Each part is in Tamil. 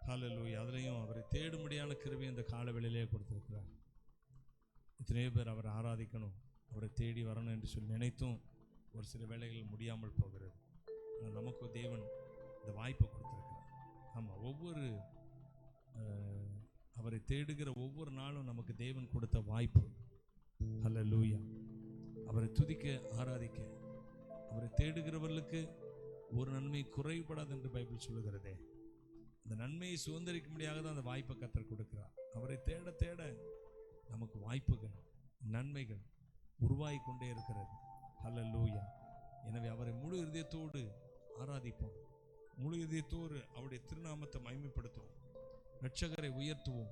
ஹல்லேலூயா. அதுலேயும் அவரை தேடும்படியான கிருபை இந்த காலவெளியிலே கொடுத்திருக்கிறார். எத்தனையோ பேர் அவரை ஆராதிக்கணும், அவரை தேடி வரணும் என்று சொல்லி நினைத்தும் ஒரு சில வேளைகள் முடியாமல் போகிறது. ஆனால் நமக்கு தேவன் இந்த வாய்ப்பை கொடுத்திருக்கிறார். ஆமாம், ஒவ்வொரு அவரை தேடுகிற ஒவ்வொரு நாளும் நமக்கு தேவன் கொடுத்த வாய்ப்பு. ஹல்லேலூயா. அவரை துதிக்க, ஆராதிக்க, அவரை தேடுகிறவர்களுக்கு ஒரு நன்மை குறைபடாது என்று பைபிள் சொல்லுகிறதே. அந்த நன்மையை சுதந்திரிக்க முடியாத தான் அந்த வாய்ப்பை கர்த்தர் கொடுக்கிறார். அவரை தேட தேட நமக்கு வாய்ப்புகள், நன்மைகள் உருவாகி கொண்டே இருக்கிறது. ஹல்லேலூயா. எனவே அவரை முழு இதயத்தோடு ஆராதிப்போம், முழு இதயத்தோடு அவருடைய திருநாமத்தை மகிமைப்படுத்துவோம், இரட்சகரை உயர்த்துவோம்,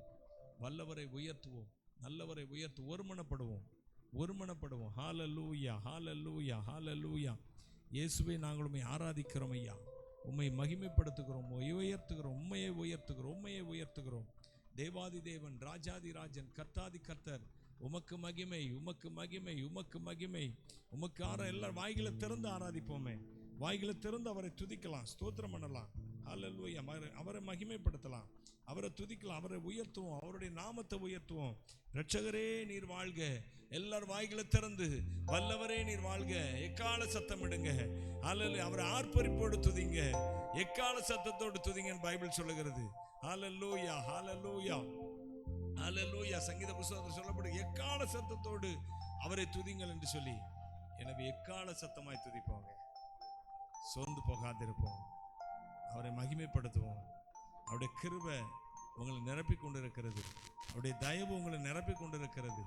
வல்லவரை உயர்த்துவோம், நல்லவரை உயர்த்து ஒருமனப்படுவோம். ஹல்லேலூயா, ஹல்லேலூயா, ஹல்லேலூயா. இயேசுவை நாங்கள் உம்மை ஆராதிக்கிறோம் ஐயா, உம்மை மகிமைப்படுத்துகிறோம், உம்மையே உயர்த்துகிறோம். தேவாதி தேவன், ராஜாதி ராஜன், கர்த்தாதி கர்த்தர், உமக்கு மகிமை, உமக்கு எல்லாரும் வாய்களை திறந்து ஆராதிப்போமே. வாய்களை திறந்து அவரை துதிக்கலாம், ஸ்தோத்திரம் பண்ணலாம். ஹல்லேலூயா. அவரை மகிமைப்படுத்தலாம், அவரை துதிக்கலாம், அவரை உயர்த்துவோம், அவருடைய நாமத்தை உயர்த்துவோம். இரட்சகரே நீர் வாழ்க. எல்லாரும் வாய்களை திறந்து வல்லவரே நீர் வாழ்க எக்கால சத்தம் இடுங்க. ஹல்லேலூயா. அவரை ஆர்ப்பரிப்போடு துதிங்க, எக்கால சத்தத்தோடு துதிங்கன்னு பைபிள் சொல்லுகிறது. ஹல்லேலூயா, ஹல்லேலூயா, ஹல்லேலூயா. சங்கீத புத்தகத்தில் சொல்லப்படும் எக்கால சத்தத்தோடு அவரை துதிங்கள் என்று சொல்லி. எனவே எக்கால சத்தமாய் துதிப்போங்க, சோர்ந்து போகாதிருப்போம், அவரை மகிமைப்படுத்துவோம். அவருடைய கிருபை உங்களை நிரப்பி கொண்டிருக்கிறது, அவருடைய தயவு உங்களை நிரப்பி கொண்டிருக்கிறது,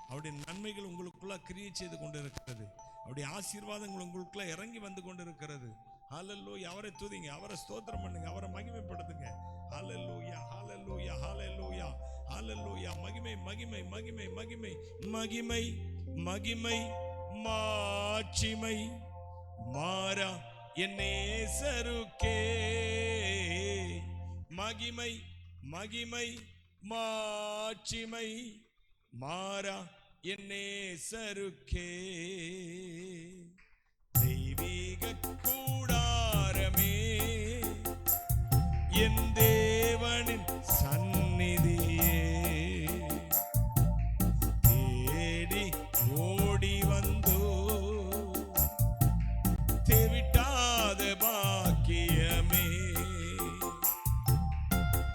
அவருடைய நன்மைகள் உங்களுக்குள்ள கிரியை செய்து கொண்டிருக்கிறது, அவருடைய ஆசீர்வாதங்கள் உங்களுக்குள்ள இறங்கி வந்து கொண்டிருக்கிறது. ஹல்லேலூயா. அவரை துதிங்க, அவரை ஸ்தோத்திரம் பண்ணுங்க, அவரை மகிமைப்படுத்துங்க. ஹல்லேலூயா, ஹல்லேலூயா, ஹல்லேலூயா, ஹல்லேலூயா. மகிமை மகிமை மகிமை மகிமை மகிமை மகிமை மாட்சிமை மாறா என் நேசருக்கே. மகிமை மகிமை மாட்சிமை மாறா என் நேசருக்கே. தெய்வீக கூடாரமே என் தேவனின் சந்நிதியே, தேடி ஓடி வந்தோ தேவிட்டாத பாக்கியமே.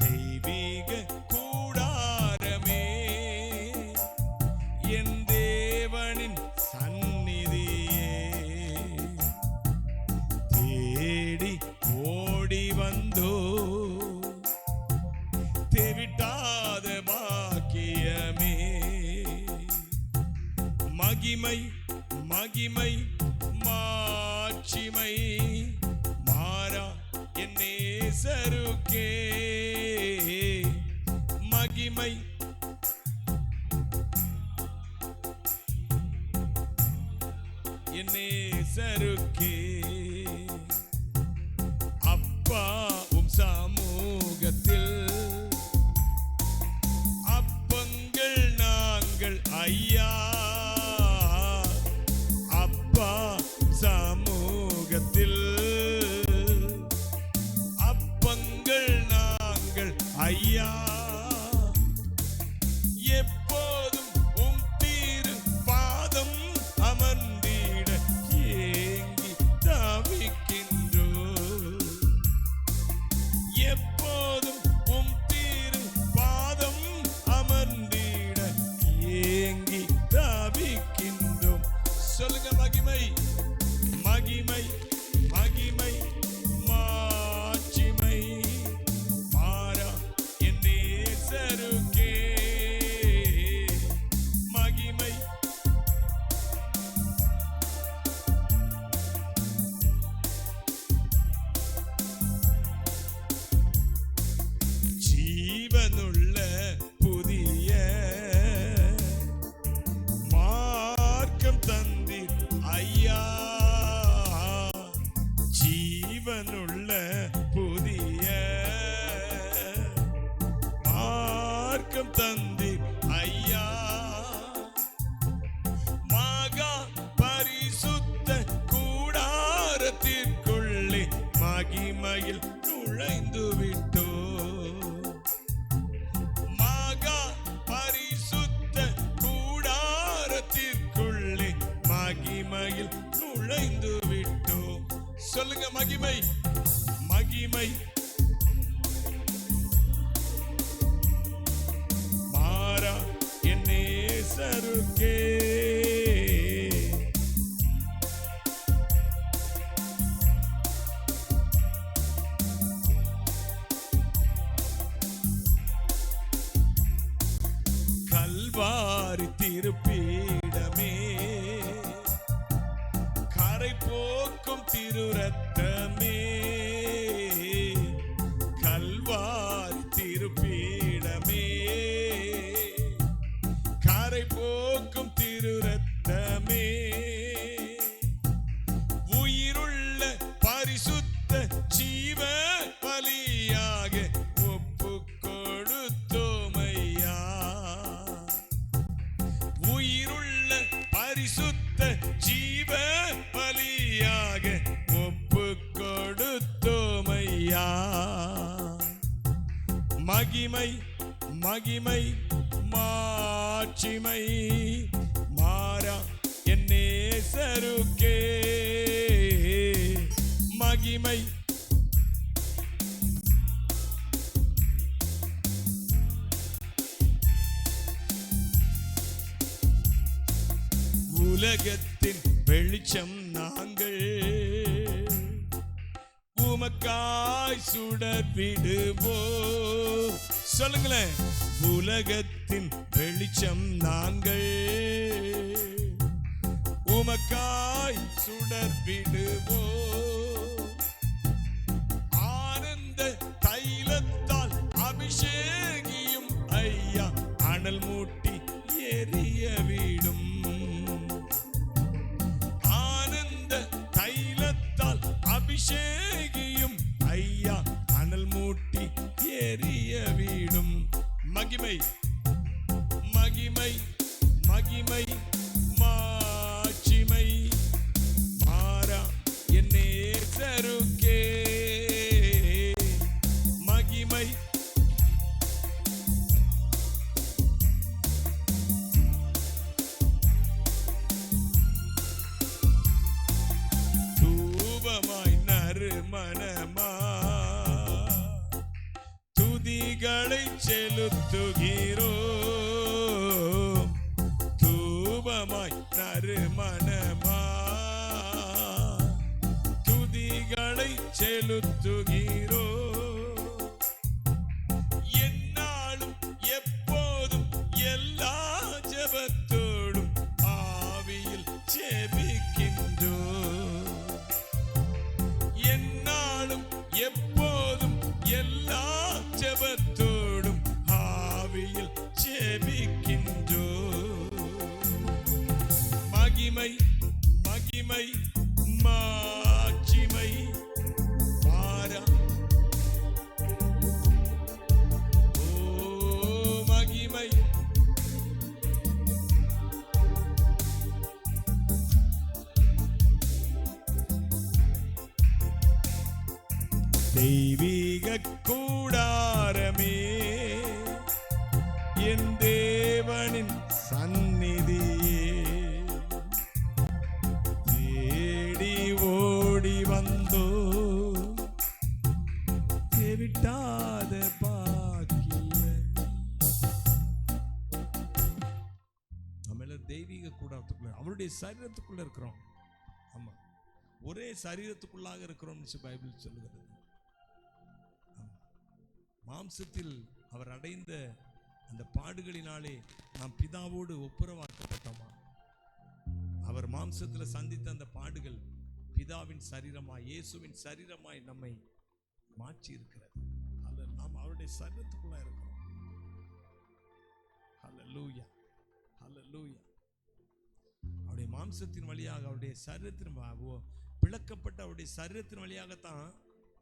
தெய்வீக கூடாரமே என் தேவனின் சந்நிதியே, தேடி ஓடி வந்தோ தேவிட்டாத பாக்கியமே. மகிமை மகிமை மாட்சிமை மாறா என் நேசருக்கே. மகிமை என் நேசருக்கே. அப்பா உம் சமூகத்தில் அப்பங்கள் நாங்கள் ஐயா, அப்பா சமூகத்தில் அப்பங்கள் நாங்கள் ஐயா. எப்போதும் உம் திரு பாதம் அமர்ந்திட ஏங்கி தவிக்கின்றோ. எப்போதும் உம் திரு பாதம் அமர்ந்திட ஏங்கி தவிக்கின்றோம். சொல்லுங்க, மகிமை மகிமை மகிமை மாட்சிமை மாறா என் நேசருக்கே. மகிமை ஜீவனுள்ள புதிய மார்க்கம் தந்தீர் ஐயா, ஜீவனுள்ள புதிய மார்க்கம் தந்தீர் ஐயா. மகா பரிசுத்த கூடாரத்திற்குள்ளே மகிமையில் நுழைந்து விட்டோ. மகிமை மகிமை மாறா என் நேசருக்கே கல்வாரி திருப்பீடமே கரை போக்கும் திருரத்தமே கல்வாரி திருப்பீடமே கரை போக்கும் திருரத்தமே உயிருள்ள பரிசுத்த ஜீவ பலியாக ஒப்பு கொடுத்தோமையா உயிருள்ள பரிசுத்த ஜீவ பலியாக ஒப்பு கொடுத்தோமையா மகிமை மகிமை மாட்சிமை மாறா என் நேசருக்கே மகிமை உலகத்தின் வெளிச்சம் நாங்கள் உமக்காய் சுடர் விடுவோம் சொல்லுங்களேன் உலகத்தின் வெளிச்சம் நாங்கள் உமக்காய் சுடர் விடுவோம் ஆனந்த தைலத்தால் அபிஷேகியும் ஐயா அனல் மூட்டி எரிய விடும் அபிஷேகியும் ஐயா அனல் மூட்டி எரிய வீடும் மகிமை மகிமை மகிமை மாட்சிமை மாறா என் நேசருக்கே மகிமை மனமா துதிகளை செலுத்துகிறோம் தூபமாய் நறுமணமா துதிகளை செலுத்துகிறோம் என்னாலும் எப்போதும் எல்லா ஜெபத்தோடும் ஆவியில் ஜெபிக்கின்றோம் என்னாலும் எப்போதும் எல்லா ஜெபத்தோடும் ஆவியில் ஜெபிக்கின்றோம் மகிமை மகிமை மாட்சிமை மாறா ஓ மகிமை தெய்வீக கூடாரமே என் தேவனின் சந்நிதியே தேடி ஓடி வந்தோ தேவிட்டாத பாக்கிய நம்ம எல்லாம் தெய்வீக கூடாரத்துக்குள்ள அவருடைய சரீரத்துக்குள்ள இருக்கிறோம் ஆமா ஒரே சரீரத்துக்குள்ளாக இருக்கிறோம்னு பைபிள் சொல்லுகிறது மாம்சத்தில் அவர் அடைந்த அந்த பாடுகளினாலே நாம் பிதாவோடு ஒப்புரவாக்கப்பட்டோமா அவர் மாம்சத்தில் சந்தித்த அந்த பாடுகள் பிதாவின் சரீரமாய் இயேசுவின் சரீரமாய் நம்மை மாற்றி இருக்கிறது நாம் அவருடைய சரீரத்துக்குள்ள இருக்கிறோம் ஹல்லேலூயா ஹல்லேலூயா அவருடைய மாம்சத்தின் வழியாக அவருடைய சரீரத்தின் பிளக்கப்பட்ட அவருடைய சரீரத்தின் வழியாகத்தான்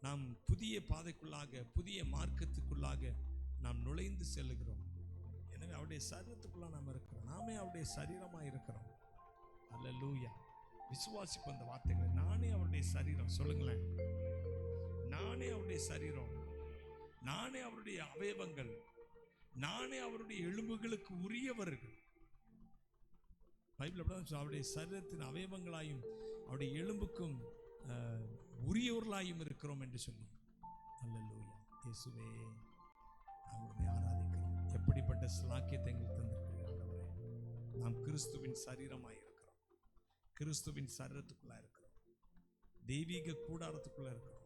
நாம் புதிய பாதைக்குள்ளாக புதிய மார்க்கத்துக்குள்ளாக நாம் நுழைந்து செல்லுகிறோம் எனவே அவருடைய சரீரத்துக்குள்ள நாம் இருக்கிறோம் நாமே அவருடைய சரீரமாக இருக்கிறோம் அல்லேலூயா விசுவாசிப்போம் அந்த வார்த்தைகளை நானே அவருடைய சரீரம் சொல்லுங்களேன் நானே அவருடைய சரீரம் நானே அவருடைய அவயவங்கள் நானே அவருடைய எலும்புகளுக்கு உரியவர்கள் பைபிள் அப்படிதான் அவருடைய சரீரத்தின் அவயவங்களாயும் அவருடைய எலும்புக்கும் உரியவர்களாயும் இருக்கிறோம் என்று சொல்லி அல்லேலூயா. இயேசுவே நாங்கள் ஆராதிக்கிறோம். எப்படிப்பட்ட ஸ்லாக்கியத்தை எங்களுக்கு தந்திருக்கிறீர்கள். நாம் கிறிஸ்துவின் சரீரமாய் இருக்கிறோம். கிறிஸ்துவின் சரீரத்துக்குள்ள இருக்கிறோம். தெய்வீக கூடாரத்துக்குள்ள இருக்கிறோம்.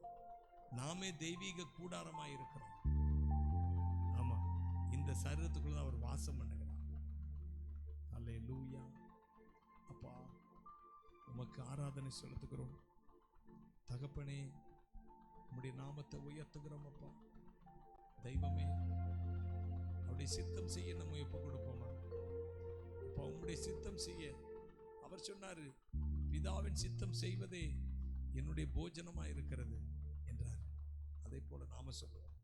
நாமே தெய்வீக கூடாரமாய் இருக்கிறோம். ஆமா, இந்த சரீரத்துக்குள்ள அவர் வாசம் பண்ணுகிறார். அல்லேலூயா. அப்பா உமக்கு ஆராதனை செலுத்துகிறோம். தகப்பனே உம்முடைய நாமத்தை உயர்த்துகிறோம். அப்பா தெய்வமே அவருடைய சித்தம் செய்ய நம்ம எப்ப கொடுப்போமா? அப்பா உம்முடைய சித்தம் செய்ய அவர் சொன்னாரு, பிதாவின் சித்தம் செய்வதே என்னுடைய போஜனமா இருக்கிறது என்றார். அதே போல நாம சொல்லுவோம்,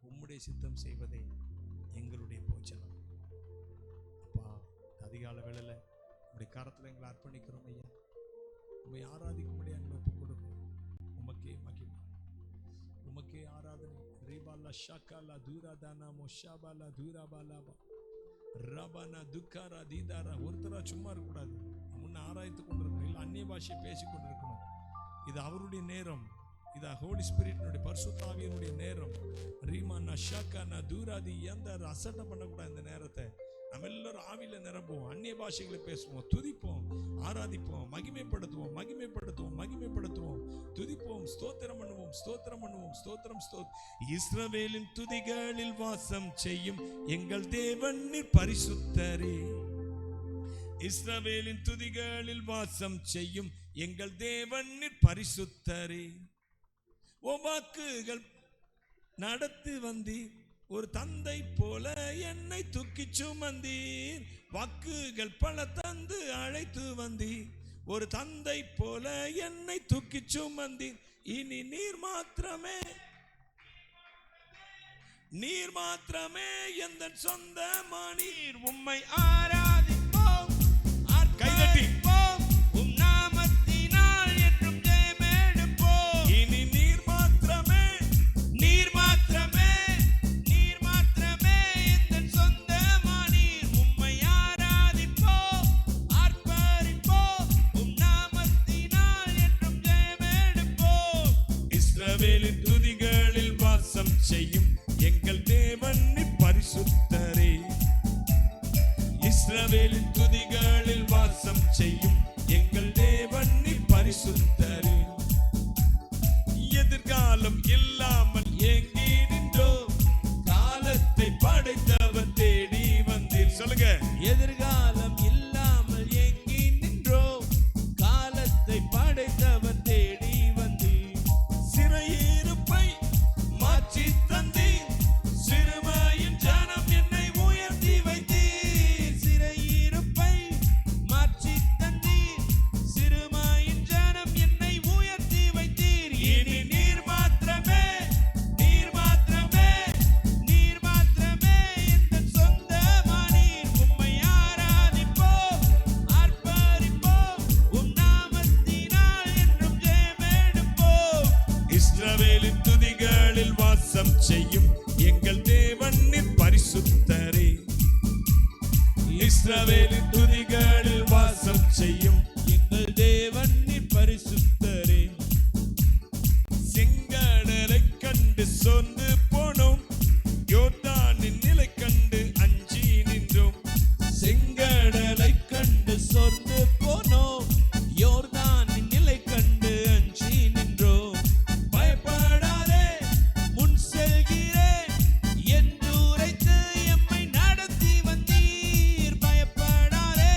உம்முடைய சித்தம் செய்வதே எங்களுடைய போஜனம். அப்பா அதிகால வேளையில உம்முடைய கரத்துல எங்களை அர்ப்பணிக்கிறோம் ஐயா. உம்மை ஆராதிக்கும்படி எங்களை ஒப்புக் கொடுக்கிறோம். உமக்கே மகிமை, உமக்கே ஆராதனை. ரிபாலா ஷாகாலா தூராதானா மொஷாபாலா தூராபாலாபா ரபானா துக்காரா தீதாரா. ஒருத்தரா சும்மா இருக்கக்கூடாது. முன்ன ஆராய்த்து கொண்டிருக்கணும், இல்லை அந்நிய பாஷையை பேசி கொண்டிருக்கணும். இது அவருடைய நேரம். இது ஹோலி ஸ்பிரிட்டினுடைய பரிசுத்த ஆவியினுடைய நேரம். ரீமானா ஷாகானா தூராதி எந்த அசட்டை பண்ணக்கூடாது. இந்த நேரத்தை நம்ம எல்லாரும் ஆவியில நிரம்புவோம், அந்நிய பாஷைகளை பேசுவோம், துதிப்போம், ஆராதிப்போம், மகிமைப்படுத்துவோம், மகிமைப்படுத்துவோம், மகிமைப்படுத்துவோம், துதிப்போம், ஸ்தோத்திரம் பண்ணுவோம், ஸ்தோத்திரம் பண்ணுவோம், ஸ்தோத்திரம் இஸ்ரவேலின் துதிகளில் வாசம் செய்யும் எங்கள் தேவன் பரிசுத்தரே. இஸ்ரவேலின் துதிகளில் வாசம் செய்யும் எங்கள் தேவன் பரிசுத்தரே. ஓ வாக்குகள் நடத்தி வந்தீர், ஒரு தந்தை போல என்னை தூக்கி சுமந்தீர். வாக்குகள் பல தந்து அழைத்து வந்தீர், ஒரு தந்தை போல என்னை தூக்கி சுமந்தீர். இனி நீர் மாத்திரமே எந்த சொந்தமானீர். உம்மை ஆராதிப்போம், கைதட்டி உம் நாமத்தினால் என்றும் ஜெயமெடுப்போம். இனி நீர் மாத்திரமே எந்த சொந்தமானீர். உம்மை ஆராதிப்போம், ஆர்ப்பரிப்போம், உம் நாமத்தினால் என்றும் ஜெயமெடுப்போம். இஸ்ரவேலின் துதிகளில் வாசம் செய்யும் எங்கள் தேவன் பரிசுத்தரே. இஸ்ரவேலின் துதிகளில் வாசம் செய்யும் எங்கள் தேவன் பரிசுத்தரே. எதிர்காலம் இல்லாமல் ஏங்கி நின்றோம், காலத்தை படைத்தவர் தேடி வந்தீர். சொல்லுங்க, எதிர்காலம் இல்லாமல் ஏங்கி நின்றோம், காலத்தை படைத்தவர் தேடி வந்தீர். சிறையிருப்பை மாற்றி தந்தீர், சிறுமையின் ஜனம் என்னை உயர்த்தி வைத்தீர். சிறையிருப்பை மாற்றி தந்தீர், சிறுமையின் ஜனம் என்னை உயர்த்தி வைத்தீர். இனி நீர் மாத்திரமே எந்த சொந்தமானீர். உம்மை ஆராதிப்போம், ஆர்ப்பரிப்போம், உம் நாமத்தினால் என்றும் ஜெயமெடுப்போம். இஸ்ரவேலின் துதிகளில் வாசம் செய்யும் எங்கள் தேவன் பரிசுத்தரே. இஸ்ரவேலின் துதிகளில் வாசம் செய்யும் எங்கள் தேவன் பரிசுத்தரே. செங்கடலை கண்டு சோர்ந்து போனோம், யோர்தானின் நிலை கண்டு அஞ்சி நின்றோம். செங்கடலை கண்டு சோர்ந்து போனோம், யோர்தானின் நிலை கண்டு அஞ்சி நின்றோம். பயப்படாதே, முன் செல்கிறேன் என்று உரைத்து எம்மை நடத்தி வந்தீர். பயப்படாதே,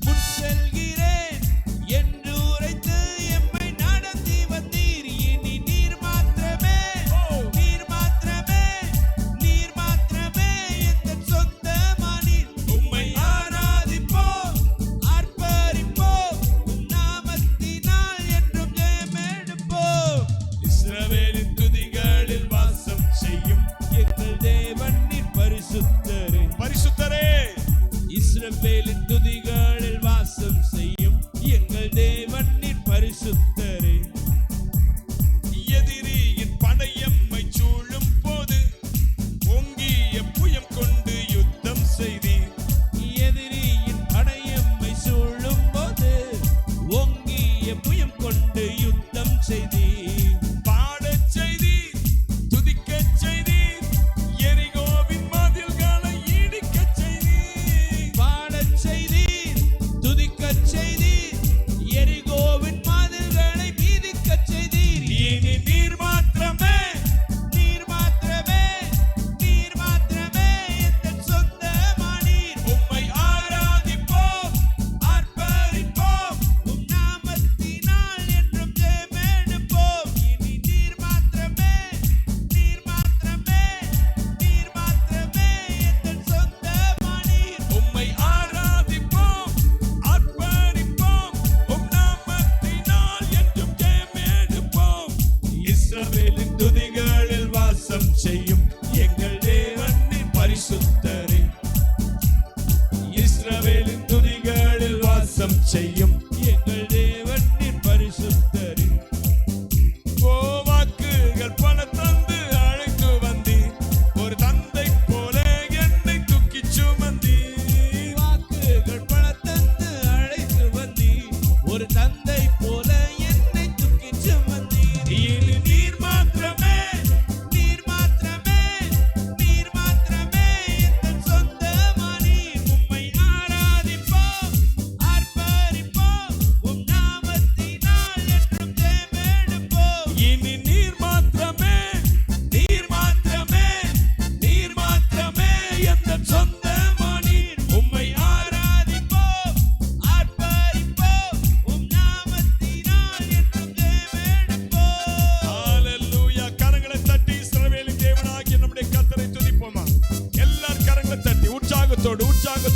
முன் செல்கிறேன் என்று உரைத்து எம்மை நடத்தி வந்தீர். இனி நீர் மாத்திரமே எந்த சொந்தமானீர். உம்மை ஆராதிப்போம், ஆர்ப்பரிப்போம், உம் நாமத்தினால் என்றும் ஜெயமெடுப்போம். இஸ்ரவேலின் துதிகளில் வாசம் செய்யும் எங்கள் தேவன் பரிசுத்தரே. பரிசுத்தரே, இஸ்ரவேலின் துதிகளில் வாசம் செய்யும் எங்கள் தேவன் பரிசுத்தரே. எதிரியின் படையம்மை சூழும் போது ஓங்கிய புயம் கொண்டு யுத்தம் செய்தீர். எதிரியின் படையம்மை சூழும் போது ஓங்கிய புயம் கொண்டு யுத்தம் செய்தீர்.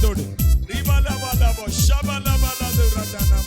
விசுவாசத்தோடு ரிபலபலபோ ஷபலபலது ரதனா